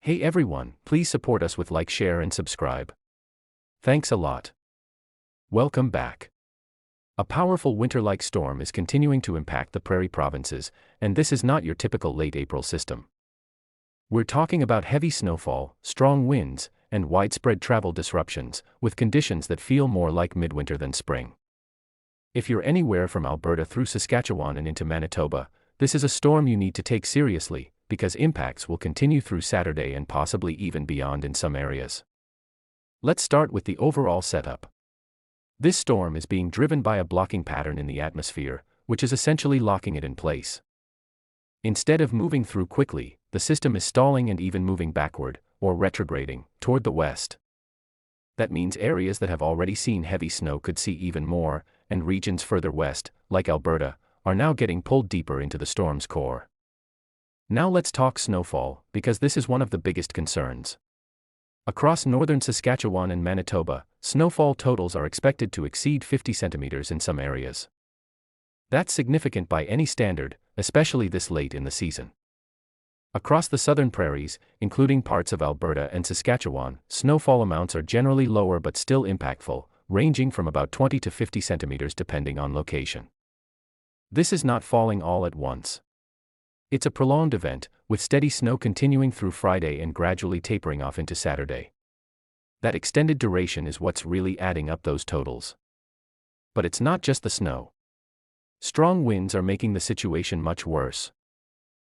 Hey everyone, please support us with like, share and subscribe. Thanks a lot. Welcome back. A powerful winter-like storm is continuing to impact the Prairie provinces, and this is not your typical late April system. We're talking about heavy snowfall, strong winds, and widespread travel disruptions, with conditions that feel more like midwinter than spring. If you're anywhere from Alberta through Saskatchewan and into Manitoba, this is a storm you need to take seriously, because impacts will continue through Saturday and possibly even beyond in some areas. Let's start with the overall setup. This storm is being driven by a blocking pattern in the atmosphere, which is essentially locking it in place. Instead of moving through quickly, the system is stalling and even moving backward, or retrograding, toward the west. That means areas that have already seen heavy snow could see even more, and regions further west, like Alberta, are now getting pulled deeper into the storm's core. Now let's talk snowfall, because this is one of the biggest concerns. Across northern Saskatchewan and Manitoba, snowfall totals are expected to exceed 50 centimeters in some areas. That's significant by any standard, especially this late in the season. Across the southern prairies, including parts of Alberta and Saskatchewan, snowfall amounts are generally lower but still impactful, ranging from about 20 to 50 centimeters depending on location. This is not falling all at once. It's a prolonged event, with steady snow continuing through Friday and gradually tapering off into Saturday. That extended duration is what's really adding up those totals. But it's not just the snow. Strong winds are making the situation much worse.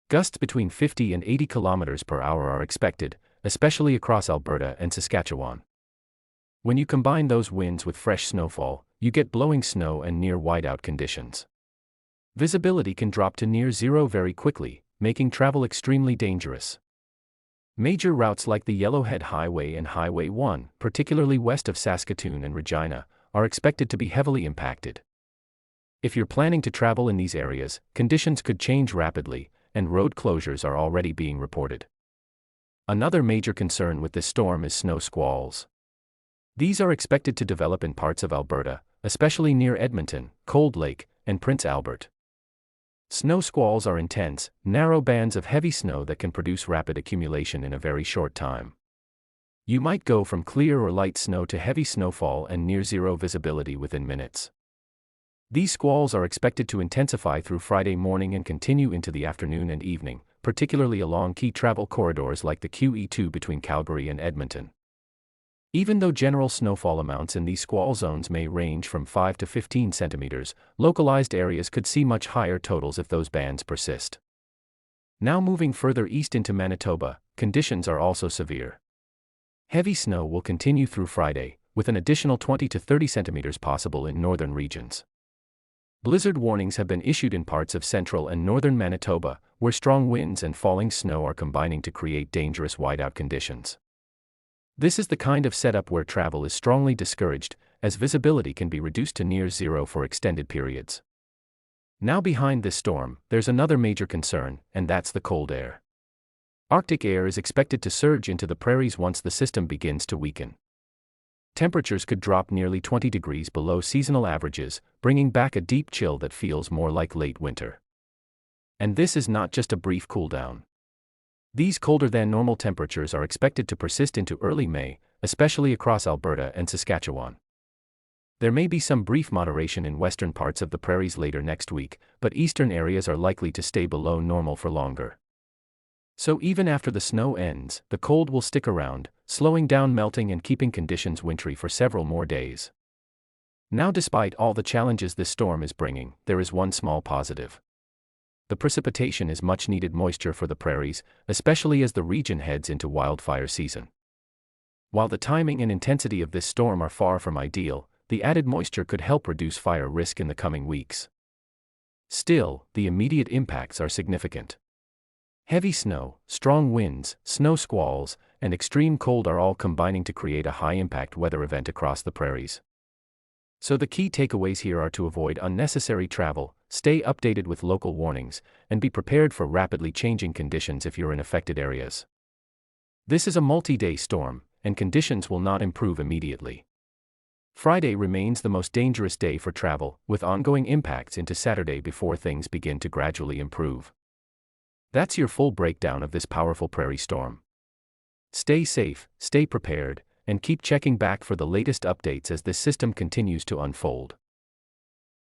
Gusts between 50 and 80 kilometers per hour are expected, especially across Alberta and Saskatchewan. When you combine those winds with fresh snowfall, you get blowing snow and near whiteout conditions. Visibility can drop to near zero very quickly, making travel extremely dangerous. Major routes like the Yellowhead Highway and Highway 1, particularly west of Saskatoon and Regina, are expected to be heavily impacted. If you're planning to travel in these areas, conditions could change rapidly, and road closures are already being reported. Another major concern with this storm is snow squalls. These are expected to develop in parts of Alberta, especially near Edmonton, Cold Lake, and Prince Albert. Snow squalls are intense, narrow bands of heavy snow that can produce rapid accumulation in a very short time. You might go from clear or light snow to heavy snowfall and near zero visibility within minutes. These squalls are expected to intensify through Friday morning and continue into the afternoon and evening, particularly along key travel corridors like the QE2 between Calgary and Edmonton. Even though general snowfall amounts in these squall zones may range from 5 to 15 centimeters, localized areas could see much higher totals if those bands persist. Now moving further east into Manitoba, conditions are also severe. Heavy snow will continue through Friday, with an additional 20 to 30 centimeters possible in northern regions. Blizzard warnings have been issued in parts of central and northern Manitoba, where strong winds and falling snow are combining to create dangerous whiteout conditions. This is the kind of setup where travel is strongly discouraged, as visibility can be reduced to near zero for extended periods. Now behind this storm, there's another major concern, and that's the cold air. Arctic air is expected to surge into the prairies once the system begins to weaken. Temperatures could drop nearly 20 degrees below seasonal averages, bringing back a deep chill that feels more like late winter. And this is not just a brief cool down. These colder-than-normal temperatures are expected to persist into early May, especially across Alberta and Saskatchewan. There may be some brief moderation in western parts of the prairies later next week, but eastern areas are likely to stay below normal for longer. So even after the snow ends, the cold will stick around, slowing down melting and keeping conditions wintry for several more days. Now, despite all the challenges this storm is bringing, there is one small positive. The precipitation is much-needed moisture for the prairies, especially as the region heads into wildfire season. While the timing and intensity of this storm are far from ideal, the added moisture could help reduce fire risk in the coming weeks. Still, the immediate impacts are significant. Heavy snow, strong winds, snow squalls, and extreme cold are all combining to create a high-impact weather event across the prairies. So the key takeaways here are to avoid unnecessary travel, stay updated with local warnings, and be prepared for rapidly changing conditions if you're in affected areas. This is a multi-day storm, and conditions will not improve immediately. Friday remains the most dangerous day for travel, with ongoing impacts into Saturday before things begin to gradually improve. That's your full breakdown of this powerful prairie storm. Stay safe, stay prepared, and keep checking back for the latest updates as this system continues to unfold.